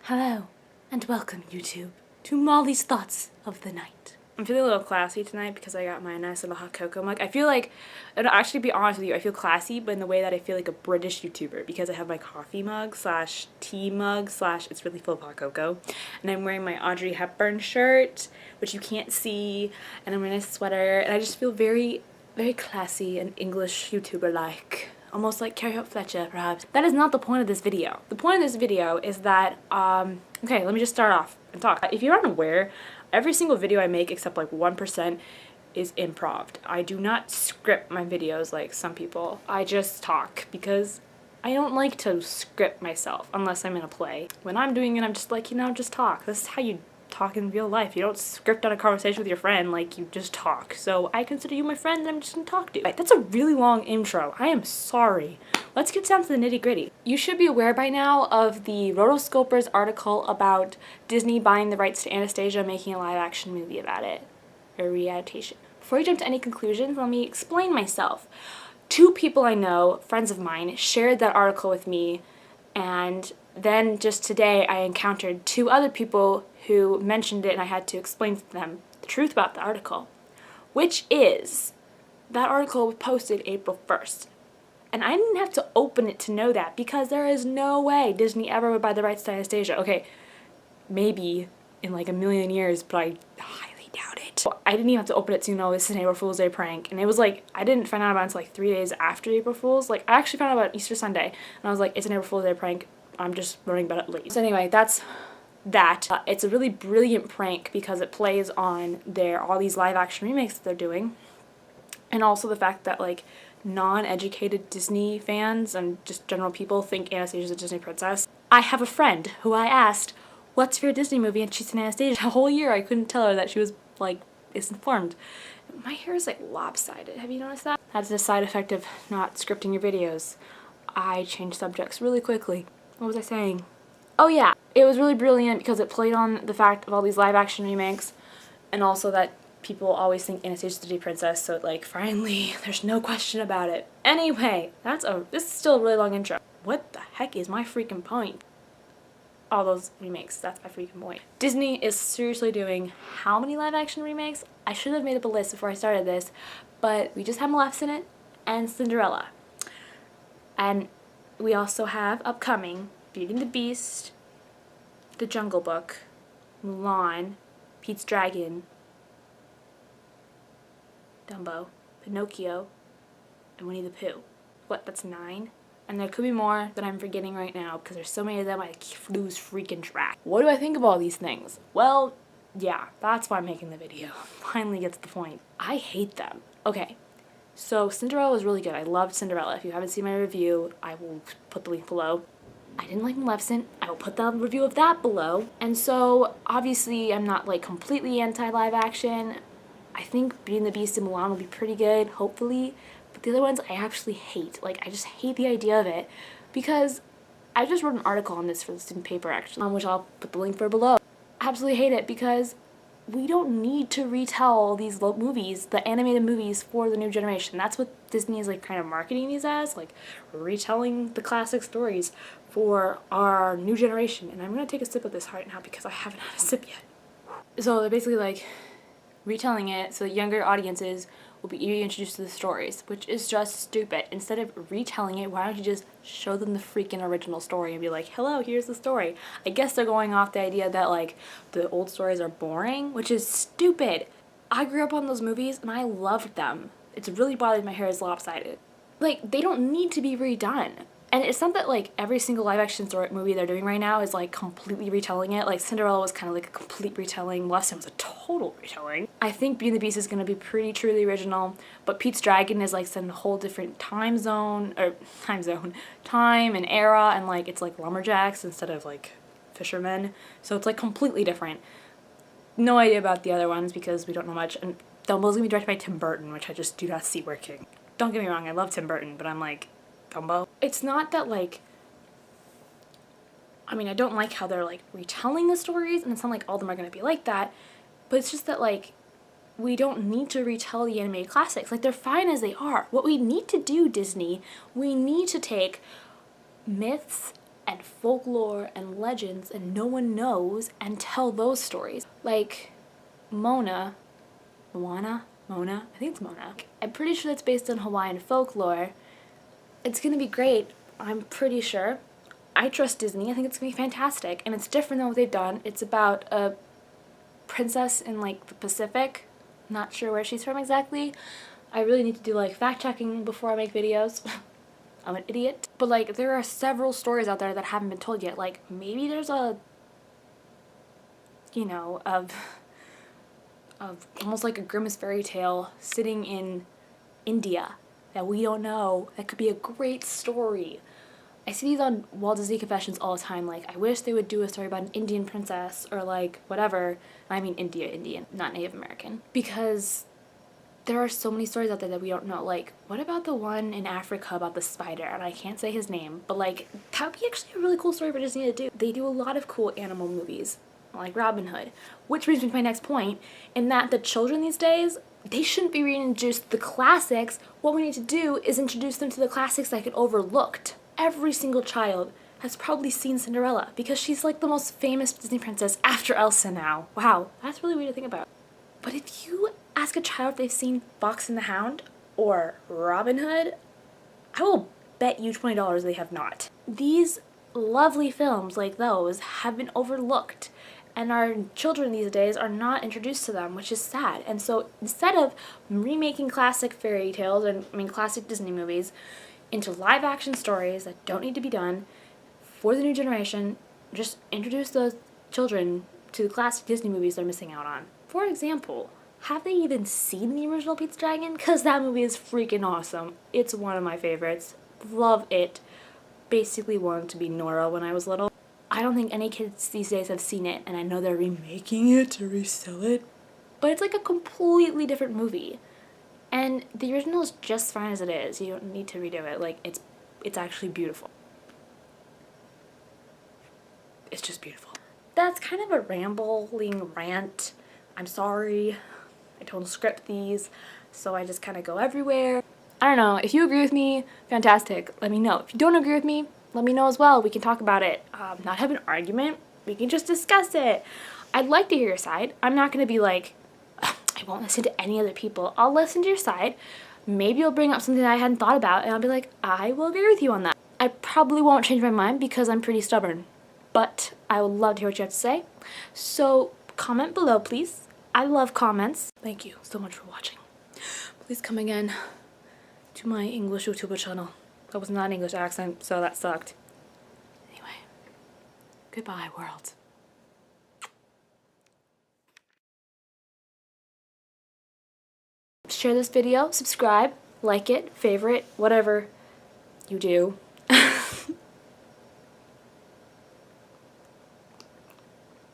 Hello, and welcome, YouTube, to Molly's Thoughts of the Night. I'm feeling a little classy tonight because I got my nice little hot cocoa mug. I feel like, and I'll actually be honest with you, I feel classy, but in the way that I feel like a British YouTuber because I have my coffee mug slash tea mug slash it's really full of hot cocoa. And I'm wearing my Audrey Hepburn shirt, which you can't see, and I'm wearing a sweater, and I just feel very, very classy and English YouTuber-like. Almost like Carrie Hope Fletcher, perhaps. That is not the point of this video. The point of this video is that, okay, let me just start off and talk. If you're unaware, every single video I make except like 1% is improv. I do not script my videos like some people. I just talk because I don't like to script myself unless I'm in a play. When I'm doing it, I'm just like, just talk. This is how you talk in real life. You don't script out a conversation with your friend, like you just talk. So I consider you my friend and I'm just gonna talk to you. That's a really long intro. I am sorry. Let's get down to the nitty gritty. You should be aware by now of the Rotoscopers article about Disney buying the rights to Anastasia, making a live action movie about it. Or readaptation. Before you jump to any conclusions, let me explain myself. Two people I know, friends of mine, shared that article with me, and then just today I encountered two other people who mentioned it and I had to explain to them the truth about the article, which is that article was posted April 1st. And I didn't have to open it to know that because there is no way Disney ever would buy the rights to Anastasia. Okay, maybe in like a million years, but I highly doubt it. I didn't even have to open it to know this is an April Fool's Day prank. And it was like, I didn't find out about it until like 3 days after April Fool's. Like, I actually found out about Easter Sunday and I was like, it's an April Fool's Day prank. I'm just learning about it late. So anyway, that's that. It's a really brilliant prank because it plays on all these live action remakes that they're doing. And also the fact that like non-educated Disney fans and just general people think Anastasia's a Disney princess. I have a friend who I asked, what's your Disney movie? And she said Anastasia. A whole year I couldn't tell her that she was like informed. My hair is like lopsided. Have you noticed that? That's a side effect of not scripting your videos. I change subjects really quickly. What was I saying? Oh yeah, it was really brilliant because it played on the fact of all these live action remakes and also that people always think Anastasia's the Disney princess, so like finally there's no question about it. Anyway, this is still a really long intro. What the heck is my freaking point? All those remakes, that's my freaking point. Disney is seriously doing how many live action remakes? I should have made up a list before I started this, but we just have Maleficent and Cinderella. And we also have upcoming Beauty and the Beast, The Jungle Book, Mulan, Pete's Dragon, Dumbo, Pinocchio, and Winnie the Pooh. What, that's 9? And there could be more that I'm forgetting right now because there's so many of them I lose freaking track. What do I think of all these things? Well, yeah, that's why I'm making the video. Finally gets the point. I hate them. Okay, so Cinderella was really good. I loved Cinderella. If you haven't seen my review, I will put the link below. I didn't like Maleficent. I will put the review of that below. And so, obviously, I'm not like completely anti-live action. I think Beauty and the Beast and Mulan will be pretty good, hopefully. But the other ones I actually hate. Like, I just hate the idea of it because I just wrote an article on this for the student paper, actually, which I'll put the link for below. I absolutely hate it because we don't need to retell these movies, the animated movies, for the new generation. That's what Disney is like kind of marketing these as, like retelling the classic stories for our new generation. And I'm gonna take a sip of this right now because I haven't had a sip yet. So they're basically like retelling it so that younger audiences will be introduced to the stories, which is just stupid. Instead of retelling it, why don't you just show them the freaking original story and be like, hello, here's the story. I guess they're going off the idea that like the old stories are boring, which is stupid. I grew up on those movies and I loved them. It's really bothered my hair is lopsided. Like, they don't need to be redone. And it's not that like every single live action story movie they're doing right now is like completely retelling it. Like Cinderella was kind of like a complete retelling. Maleficent was a total retelling. I think Beauty and the Beast is going to be pretty truly original, but Pete's Dragon is like set in a whole different time and era, and like it's like lumberjacks instead of like fishermen. So it's like completely different. No idea about the other ones because we don't know much. And Dumbo's going to be directed by Tim Burton, which I just do not see working. Don't get me wrong, I love Tim Burton, but I'm like, Dumbo. It's not that like, I mean, I don't like how they're like retelling the stories, and it's not like all of them are going to be like that, but it's just that like, we don't need to retell the animated classics. Like, they're fine as they are. What we need to do, Disney, we need to take myths and folklore and legends and no one knows and tell those stories. Like Moana, I think it's Mona. I'm pretty sure that's based on Hawaiian folklore. It's gonna be great, I'm pretty sure. I trust Disney, I think it's gonna be fantastic, and it's different than what they've done. It's about a princess in like the Pacific. Not sure where she's from exactly. I really need to do like fact checking before I make videos. I'm an idiot. But like there are several stories out there that haven't been told yet. Like maybe there's a, you know, of almost like a Grimm's fairy tale sitting in India that we don't know. That could be a great story. I see these on Walt Disney Confessions all the time, like, I wish they would do a story about an Indian princess, or like, whatever. I mean Indian, not Native American. Because there are so many stories out there that we don't know. Like, what about the one in Africa about the spider? And I can't say his name, but like, that would be actually a really cool story for Disney to do. They do a lot of cool animal movies, like Robin Hood. Which brings me to my next point, in that the children these days, they shouldn't be reintroduced to the classics. What we need to do is introduce them to the classics that get overlooked. Every single child has probably seen Cinderella because she's like the most famous Disney princess after Elsa now. Wow, that's really weird to think about. But if you ask a child if they've seen Fox and the Hound or Robin Hood, I will bet you $20 they have not. These lovely films like those have been overlooked, and our children these days are not introduced to them, which is sad. And so instead of remaking classic fairy tales, classic Disney movies, into live action stories that don't need to be done for the new generation, just introduce those children to the classic Disney movies they're missing out on. For example, have they even seen the original Pete's Dragon? Because that movie is freaking awesome. It's one of my favorites. Love it. Basically wanted to be Nora when I was little. I don't think any kids these days have seen it, and I know they're remaking it to resell it, but it's like a completely different movie. And the original is just fine as it is. You don't need to redo it. Like, it's actually beautiful. It's just beautiful. That's kind of a rambling rant. I'm sorry. I don't script these, so I just kind of go everywhere. I don't know. If you agree with me, fantastic. Let me know. If you don't agree with me, let me know as well. We can talk about it. Not have an argument. We can just discuss it. I'd like to hear your side. I'm not going to be like, I won't listen to any other people. I'll listen to your side. Maybe you'll bring up something that I hadn't thought about, and I'll be like, I will agree with you on that. I probably won't change my mind because I'm pretty stubborn, but I would love to hear what you have to say. So comment below, please. I love comments. Thank you so much for watching. Please come again to my English YouTuber channel. That was not an English accent, so that sucked. Anyway, goodbye, world. Share this video, subscribe, like it, favorite, whatever you do.